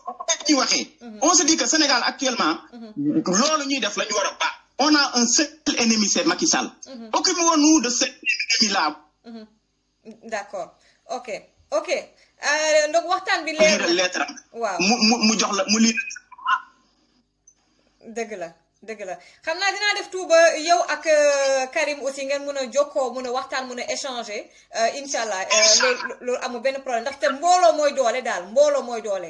ci waxee on se dit que Sénégal actuellement loolu ñuy def la ñu war a baax on a un seul ennemi, c'est Macky Sall. Occupons-nous de cet ennemi-là. D'accord. Ok. Donc, waxtaan bi leer lettre. waaw mu jox la mu lire. dëgg la xam naa dinaa def tout ba yow ak Karim aussi ngeen mën a jokkoo mën a waxtaan mën a échanger inshallah loolu amul benn problème ndaxte mbooloo mooy doole daal mbooloo mooy doole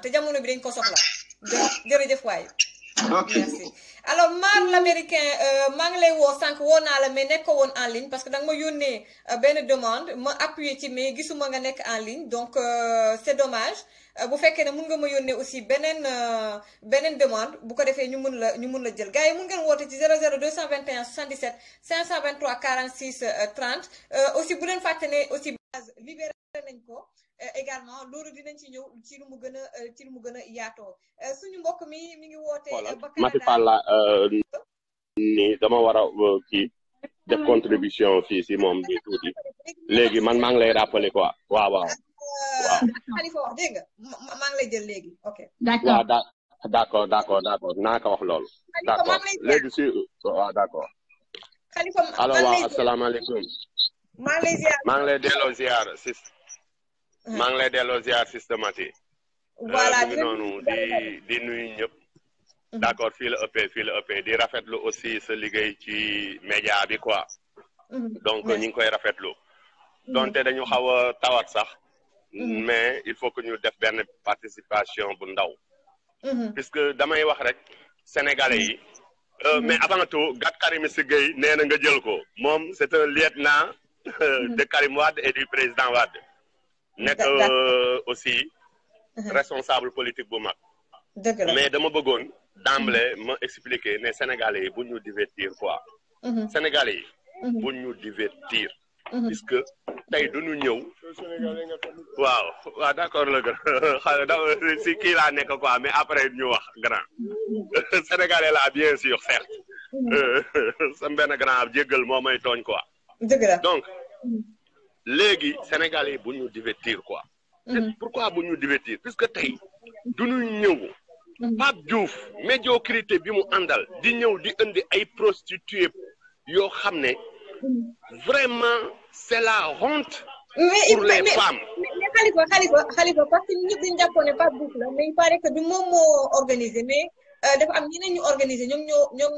te jamono bi dañ ko soxla jërëjëf waay. Merci. Alors Mar l'américain maa ngi lay woo sànq woo naa la mais nekkoo woon en ligne parce que danga ma yónnee benn demande ma appuyer ci mais gisuma nga nekk en ligne donc c'est dommage bu fekkee ne mun nga ma yónnee aussi beneen demande bu ko defee ñu mun la jël gars yi mun ngeen woote ci 00 221 77 523 46 30 aussi bu leen fàtte ne aussi base libéré nañ ko également loolu dinañ ci ñëw ci lu mu gën a yaatoo suñu mbokk mi ngi woote ba Mati Palla ni dama war a kii def contribution fii si moom bi tuuti léegi man maa ngi lay rappeler quoi waaw Khalifa wax dégg nga maa ngi lay jël léegi ok waaw d'accord naa ko wax loolu d'accord léegi si waaw d'accord Khalifa allo waaw asalaamaaleykum maa ngi lay delloo ziar sis maa ngi lay delloo ziar systématique. voilà di noonu di nuyu ñëpp. d'accord fii la ëppee di rafetlu aussi sa liggéey ci média bi quoi. donc ñu ngi koy rafetlu. donte dañu xaw a tawat sax. mais il faut que ñu def benn participation bu ndaw. puisque damay wax rek sénégalais yi. mais avant tout Gat Karim Meïssa Gueye nee na nga jël ko moom c'est un lieutenant de Karim Wade et du président Wade. nekk aussi responsable politique bu mag mais dama bëggoon d'emblée ma expliquer ne Sénégalais yi bu ñu divertir quoi Sénégalais yi bu ñu divertir puisque tey duñu ñëw waaw d'accord la gën si kii laa nekk quoi mais après ñu wax grand Sénégalais la bien sûr certes sa benn grand jéggal moo may tooñ quoi donc léegi Sénégalais yi bu ñu divertir quoi. pourquoi bu ñu divertir puisque tey du ñu ñëw. Pape Diouf médiocrité bi mu àndal di ñëw di indi ay prostituées yoo xam ne vraiment c'est la honte. pour les femmes. mais Khalifa parce que ñëpp dañu jàppoon ne Pape Diouf la mais il paraît que du moom moo organisé mais dafa am ñeneen ñu organisé ñoom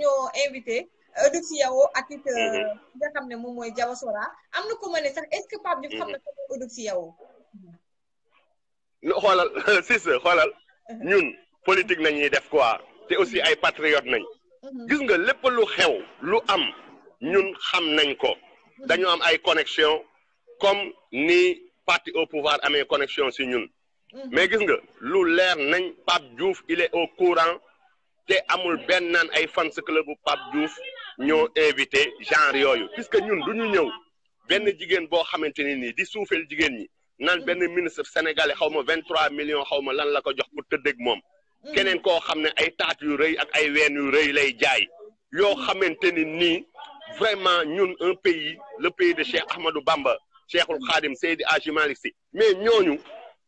ñoo invité. Eudoxie Yao ak it nga xam ne moom mooy Diawa Sora am na ko ma ne sax est-ce que Pape Diouf xam na ko Eudoxie Yao xoolal xoolal ñun politique nañuy def quoi te aussi ay patriotes nañ gis nga lépp lu xew lu am ñun xam nañ ko dañu am ay connexion comme ni parti au pouvoir amee connexion si ñun mais gis nga lu leer nañ Pape Diouf il est au courant te amul benn naan ay fans club bu Pape Diouf ñoo invité genre yooyu puisque ñun du ñu ñëw benn jigéen boo xamante ni nii di suufeel jigéen ñi naan benn ministre sénégalais xaw ma 23 millions xaw ma lan la ko jox pour tëddeg moom keneen koo xam ne ay taat yu rëy ak ay ween yu rëy lay jaay yoo xamante ni nii vraiment ñun un pays le pays de Cheikh Ahmadou Bamba Cheikhul Khadim Seydi Hadji Malick Sy mais ñooñu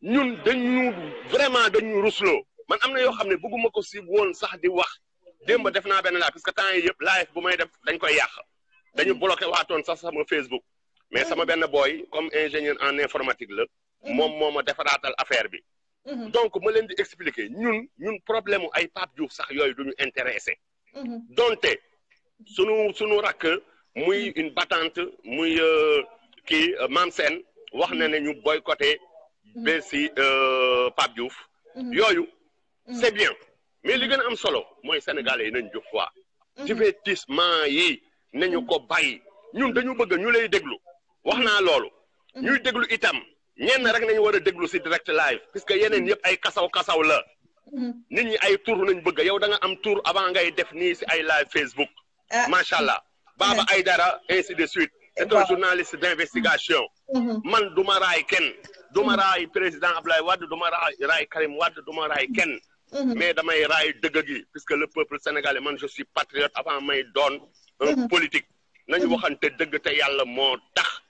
ñun dañu vraiment dañu rusloo man am na yoo xam ne bëgguma ko si woon sax di wax démb def naa benn live parce que temps yi yëpp live bu may def dañ koy yàq dañu bloqué waatoon sax sama Facebook mais sama benn boy comme ingénieur en informatique la moom moo ma defaraatal affaire bi donc ma leen di expliquer ñun problème ay Pape Diouf sax yooyu duñu intéressé donte sunu rakk muy une battante muy kii Mame Sène wax na ne ñu boycotté ba si Pape Diouf yooyu c'est bien mais li gën a am solo mooy sénégalais yi nañ jox quoi divertissement yi nañu ko bàyyi ñun dañu bëgg ñu lay déglu wax naa loolu ñuy déglu itam ñenn rek nañu war a déglu si direct live puisque yeneen yëpp ay kasaw la nit ñi ay tour nañ bëgg yow da nga am tour avant ngay def nii si ay live Facebook macha allah Baba Aïdara ainsi de suite c'est un journaliste d'investigation man duma raay kenn duma raay président Abdoulaye Wade duma raay Karim Wade duma raay kenn mais damay raay dëgg gi puisque le peuple sénégalais man je suis patriote avant may doon un politique nañu waxante dëgg te yàlla moo tax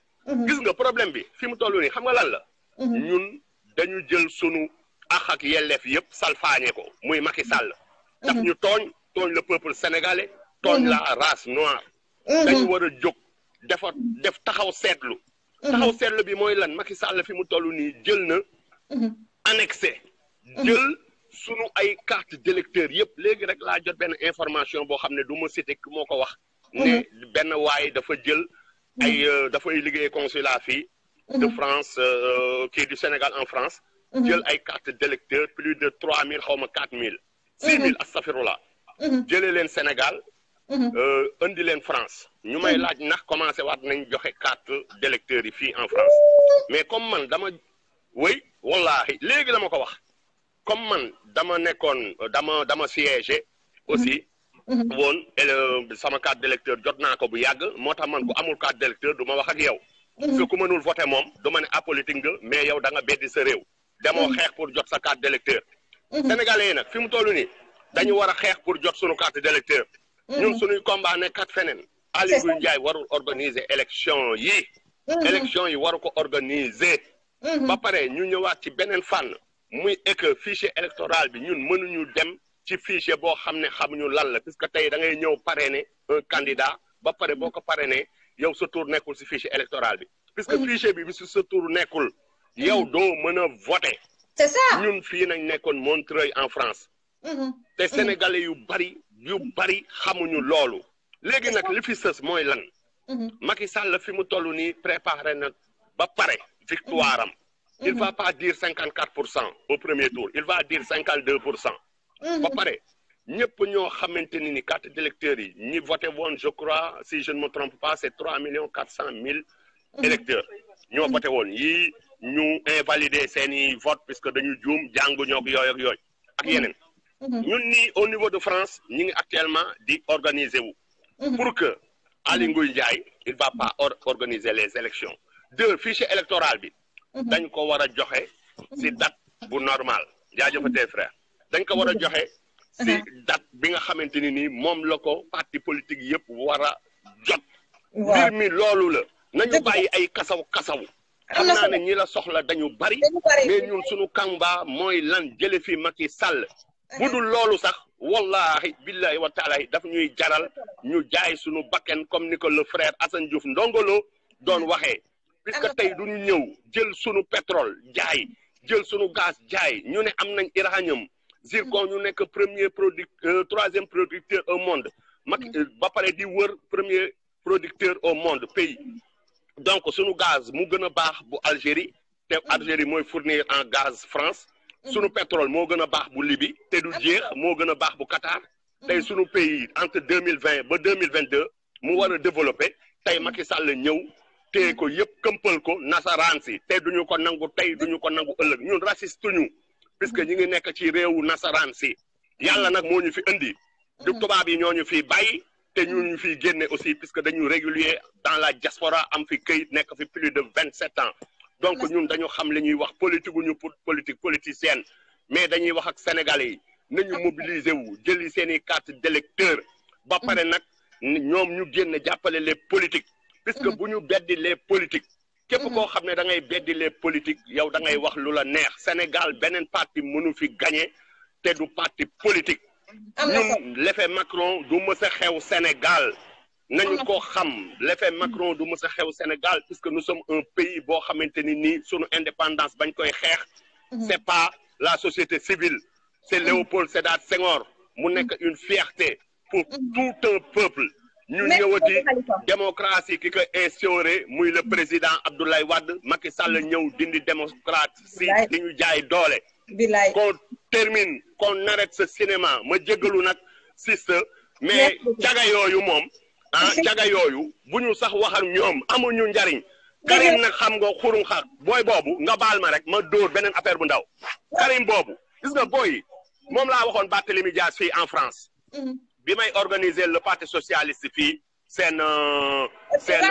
gis nga problème bi fi mu toll nii xam nga lan la ñun dañu jël sunu ak yelleef yëpp salfaañe ko muy Macky Sall daf ñu tooñ le peuple sénégalais tooñ la race noire dañu war a jóg def taxaw seetlu bi mooy lan Macky Sall fi mu toll nii jël na annexé jël sunu ay carte d'électeur yëpp léegi rek laa jot benn information boo xam ne du ma cité ki moo ko wax ne benn waay dafa jël ay dafay liggéey consulat fii de France kii du Sénégal en France jël ay carte d'électeur plus de 3000 xaw ma 4000 6000 astafirullah jëlee leen Sénégal indi leen France ñu may laaj ndax commencé waat nañ joxe carte d'électeur yi fii en France mais comme man wallahi léegi dama ko wax comme man dama nekkoon dama siégé aussi woon sama carte d'électeur jot naa ko bu yàgg moo tax man ku amul carte d'électeur du ma wax ak yow parce que ku mënul voter moom du ma ne apolitique nga mais yow da nga beddi sa réew demoo xeex pour jot sa carte d'électeur sénégalais yi nag fi mu toll nii dañu war a xeex pour jot suñu carte d'électeur ñun suñuy combat nekkat feneen Aly Ngouille Ndiaye warul organiser élection yi waru ko organiser ba pare ñu ñëwaat ci beneen fànn muy que fichier électoral bi ñun mënuñu dem ci fichier boo xam ne xamuñu lan la puisque tey da ngay ñëw parrainer un candidat ba pare boo ko parrainer yow sa tour nekkul si fichier électoral bi puisque fichier bi si sa tour nekkul yow doo mën a voter c'est ça ñun fii nañ nekkoon Montreuil en France te sénégalais yu bari xamuñu loolu léegi nag li fi sës mooy lan Macky Sall fi mu toll nii préparé na ba pare victoire am il va pas dire 54% au premier tour il va dire 52%. ba pare ñëpp ñoo xamante ni carte d'électeurs yi ñi voté woon je crois si je ne me trompe pas c'est 3 400 000 électeurs ñoo voté woon yii ñu invalider seeni vote puisque dañu juum jàngu ñoog yooyu ak yeneen ñun nii au niveau de France ñi ngi actuellement di organiser wu pour que Aly Ngouille Ndiaye il va pas organiser les élections fichier électoral bi dañ ko war a joxe si date bu normal jaajëfatee frère dañ ko war a joxe si date bi nga xamante ni nii moom la ko parti politique yëpp war a jot mbir mi loolu la nañu bàyyi ay kasaw xam naa ne ñi la soxla dañu bari mais ñun suñu kamba mooy lan jële fi Macky Sall bu dul loolu sax wallahi billahi wa taala daf ñuy jaral ñu jaay suñu bakken comme ni ko le frère Assane Diouf Ndongolo doon waxee puisque tey duñu ñëw jël suñu pétrole jaay jël suñu gaz jaay ñu ne am nañ uranium zircon ñu nekk troisième producteur au monde ba pare di wër premier producteur au monde pays donc suñu gaz mu gën a baax bu Algérie te Algérie mooy fournir en gaz France sunu pétrole moo gën a baax bu Libye te du jeex moo gën a baax bu Qatar tey sunu pays entre 2020 ba 2022 mu war a développer tey Macky Sall ñëw téye ko yëpp këmpal ko nasaraan si te duñu ko nangu tey duñu ko nangu ëllëg ñun raciste ñu puisque ñi ngi nekk ci réewu nasaraan si yàlla nag moo ñu fi indi du tubaab yi ñoo ñu fi bàyyi te ñu fiy génne aussi puisque dañu régulier dans la diaspora am fi këyit nekk fi plus de 27 ans donc ñun dañu xam li ñuy wax politique ñu pour politique politicienne mais dañuy wax ak sénégalais yi nañu mobiliser wu jëli seen i carte d'électeur ba pare nag ñoom ñu génn jàppale les politiques puisque bu ñu beddi les politiques képp koo xam ne da ngay beddi les politiques yow da ngay wax lu la neex Sénégal beneen parti mënu fi gagné te du parti politique ñun l'effet Macron du mës a xew Sénégal nañu ko xam l'effet Macron du mës a xew Sénégal puisque nous sommes un pays boo xamante ni nii sunu indépendance bañ koy xeex c'est pas la société civile c'est Léopold Sédar Senghor mu nekk une fierté pour tout un peuple ñu ñëwati démocratie ki ko instauré muy le président Abdoulaye Wade Macky Sall ñëw dindi démocratie di ñu jaay doole qu'on termine qu'on arrête ce cinéma ma jéggalu nag siste mais caga yooyu moom caga yooyu bu ñu sax wax ak ñoom amuñu njariñ Karim nag xam nga xurum xaq booy boobu nga baal ma rek ma dóor beneen affaire bu ndaw Karim boobu gis nga booy moom laa waxoon Barthélémy Dias fii en France bi may organiser le parti socialiste fii seen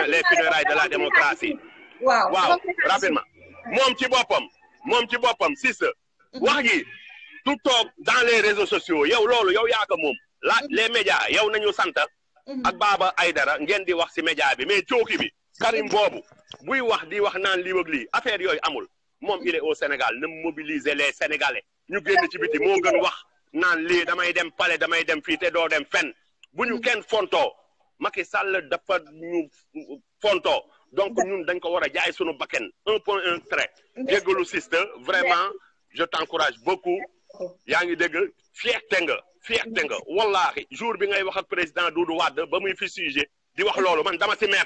les funérailles de la démocratie waaw rapidement moom ci boppam si sa wax ji tout toog dans les réseaux sociaux yow loolu yow yaa ko moom les médias yow nañu sant ak Baba Aïdara ngeen di wax ci média bi mais cooki bi Karim boobu buy wax di wax naan lii ak lii affaire yooyu amul moom il est au Sénégal na mobiliser les Sénégalais ñu génn ci biti moo gën wax naan lii damay dem palais damay dem fii te doo dem fenn bu ñu kenn fontoo Macky Sall dafa ñu fontoo donc ñun dañ ko war a jaay sunu bakken 1.1 trait jéggalu sister vraiment je t'encourage beaucoup yaa ngi dégg fierté nga wallahi jour bi ngay wax ak président Doudou Wade ba muy fi sujet di wax loolu man dama ci mer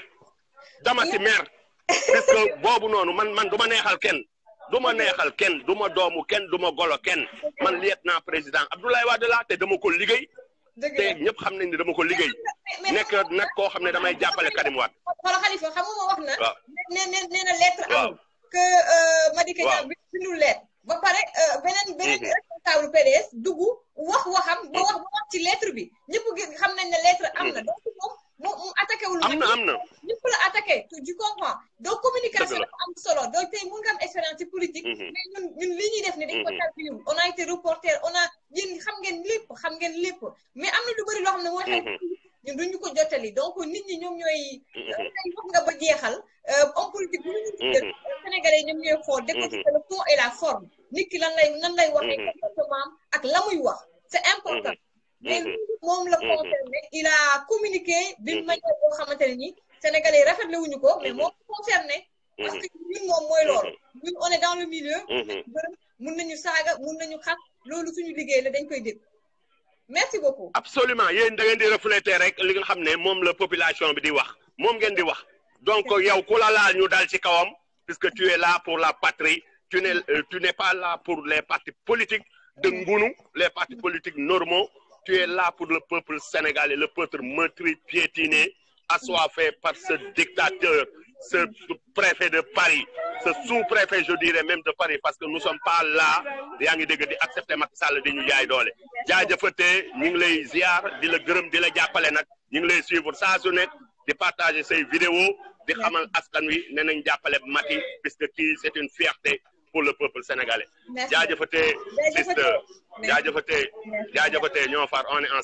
parce que boobu noonu man du ma neexal kenn du ma doomu kenn du ma golo kenn man lieutenant président Abdoulaye Wade la te dama ko liggéey te ñëpp xam nañ ne dama ko liggéey nekk nag koo xam ne damay jàppale Karim Wade wala Khalifa xam nga wax na nee na lettre amul que Madické Niang bindul lettre ba pare beneen responsable PDS dugg waxam ba wax ci lettre bi ñëpp xam nañ ne lettre am na donc mu attaqué wul am na ñëpp la attaqué tu comprends donc communication dafa am solo donc tey mun nga am expérience ci politique mais ñun li ñuy def ne dañ ko calculé on a été reporter yéen xam ngeen lépp mais am na lu bëri loo xam ne mooy xew ñun duñu ko jottali donc nit ñi ñoom ñooy wax nga ba jeexal homme politique bu ñu jël Sénégalais ñoom ñooy xool décortiquer le fond et la forme nit ki nan lay waxee comportement ak la muy wax c'est important mais moom la concerné il a communiqué d'une manière boo xamante ne ni Sénégalais rafetlu wuñu ko mais moom concerné parce que ñun moom mooy loolu ñun on est dans le milieu mun nañu saaga mun nañu xas loolu suñu liggéey la dañ koy dégg merci beaucoup absolument yéen da ngeen di refléter rek li nga xam ne moom la population bi di wax moom ngeen di wax donc yow ku la laal ñu dal ci kawam puisque tu es là pour la patrie tu n'es pas là pour les partis politiques de ngunu les partis politiques normaux tu es là pour le peuple sénégalais le peuple meurtri piétiné assoiffé par ce dictateur ce préfet de Paris ce sous-préfet je dirais même de Paris parce que nous sommes pas là yaa ngi dégg di accepter Macky Sall di ñu jaay doole jaajëfatee ñu ngi lay ziar di la gërëm di la jàppale nag ñu ngi lay suivre saa su nekk di partager say vidéo di xamal askan wi ne nañ jàppale Macky puisque kii c'est une fierté pour le peuple sénégalais jaajëfatee sister jaajëfatee ñoo far on est